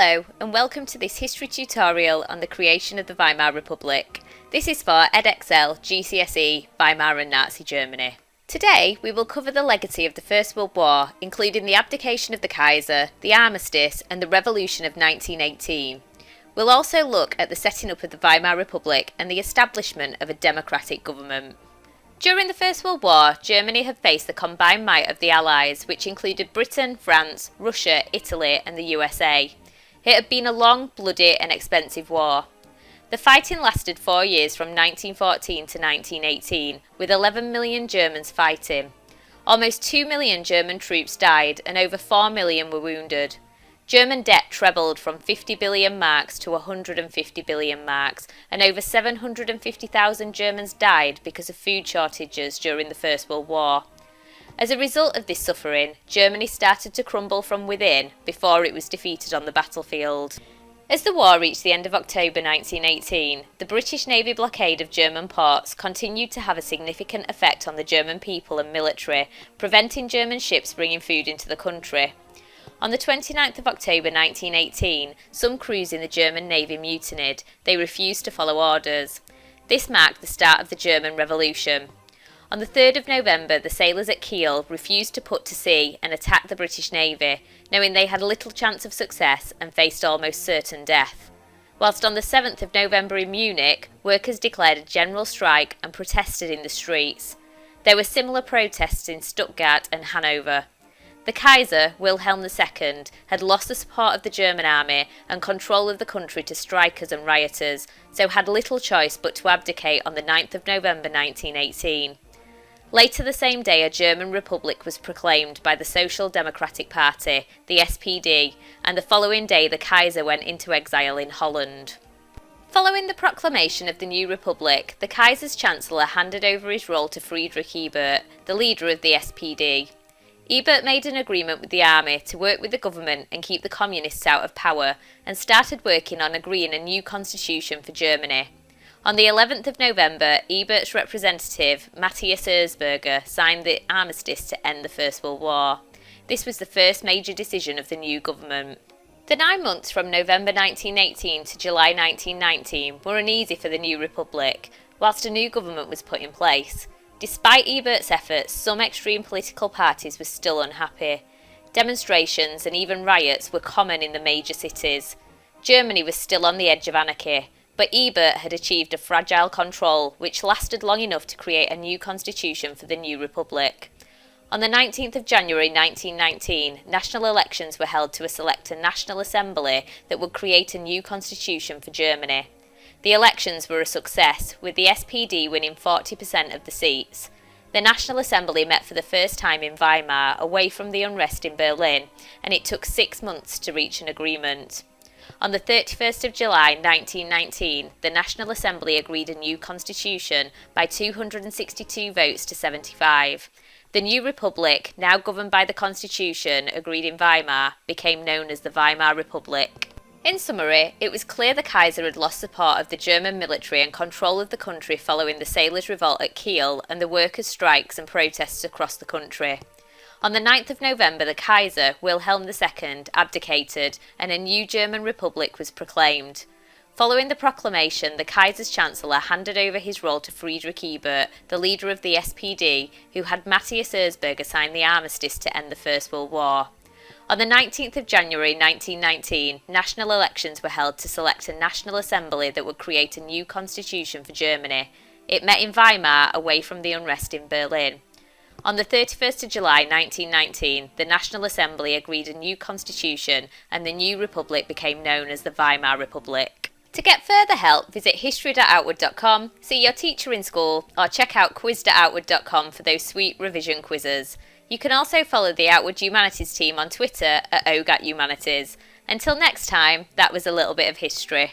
Hello and welcome to this history tutorial on the creation of the Weimar Republic. This is for Edexcel GCSE Weimar and Nazi Germany. Today we will cover the legacy of the First World War, including the abdication of the Kaiser, the armistice and the revolution of 1918. We'll also look at the setting up of the Weimar Republic and the establishment of a democratic government. During the First World War, Germany had faced the combined might of the Allies, which included Britain, France, Russia, Italy and the USA. It had been a long, bloody and expensive war. The fighting lasted 4 years from 1914 to 1918, with 11 million Germans fighting. Almost 2 million German troops died and over 4 million were wounded. German debt trebled from 50 billion marks to 150 billion marks, and over 750,000 Germans died because of food shortages during the First World War. As a result of this suffering, Germany started to crumble from within before it was defeated on the battlefield. As the war reached the end of October 1918, the British Navy blockade of German ports continued to have a significant effect on the German people and military, preventing German ships bringing food into the country. On the 29th of October 1918, some crews in the German Navy mutinied. They refused to follow orders. This marked the start of the German Revolution. On the 3rd of November, the sailors at Kiel refused to put to sea and attacked the British Navy, knowing they had little chance of success and faced almost certain death. Whilst on the 7th of November in Munich, workers declared a general strike and protested in the streets. There were similar protests in Stuttgart and Hanover. The Kaiser, Wilhelm II, had lost the support of the German army and control of the country to strikers and rioters, so had little choice but to abdicate on the 9th of November 1918. Later the same day, a German Republic was proclaimed by the Social Democratic Party, the SPD, and the following day the Kaiser went into exile in Holland. Following the proclamation of the new Republic, the Kaiser's Chancellor handed over his role to Friedrich Ebert, the leader of the SPD. Ebert made an agreement with the army to work with the government and keep the communists out of power, and started working on agreeing a new constitution for Germany. On the 11th of November, Ebert's representative, Matthias Erzberger, signed the armistice to end the First World War. This was the first major decision of the new government. The 9 months from November 1918 to July 1919 were uneasy for the new Republic, whilst a new government was put in place. Despite Ebert's efforts, some extreme political parties were still unhappy. Demonstrations and even riots were common in the major cities. Germany was still on the edge of anarchy, but Ebert had achieved a fragile control which lasted long enough to create a new constitution for the new republic. On the 19th of January 1919, national elections were held to select a National Assembly that would create a new constitution for Germany. The elections were a success, with the SPD winning 40% of the seats. The National Assembly met for the first time in Weimar, away from the unrest in Berlin, and it took 6 months to reach an agreement. On the 31st of July 1919, the National Assembly agreed a new constitution by 262 votes to 75. The new republic, now governed by the constitution agreed in Weimar, became known as the Weimar Republic. In summary, it was clear the Kaiser had lost support of the German military and control of the country following the sailors' revolt at Kiel and the workers' strikes and protests across the country. On the 9th of November, the Kaiser, Wilhelm II, abdicated and a new German Republic was proclaimed. Following the proclamation, the Kaiser's Chancellor handed over his role to Friedrich Ebert, the leader of the SPD, who had Matthias Erzberger sign the armistice to end the First World War. On the 19th of January 1919, national elections were held to select a National Assembly that would create a new constitution for Germany. It met in Weimar, away from the unrest in Berlin. On the 31st of July 1919, the National Assembly agreed a new constitution and the new republic became known as the Weimar Republic. To get further help, visit history.outwood.com, see your teacher in school, or check out quiz.outwood.com for those sweet revision quizzes. You can also follow the Outwood Humanities team on Twitter at @OGATHumanities. Until next time, that was a little bit of history.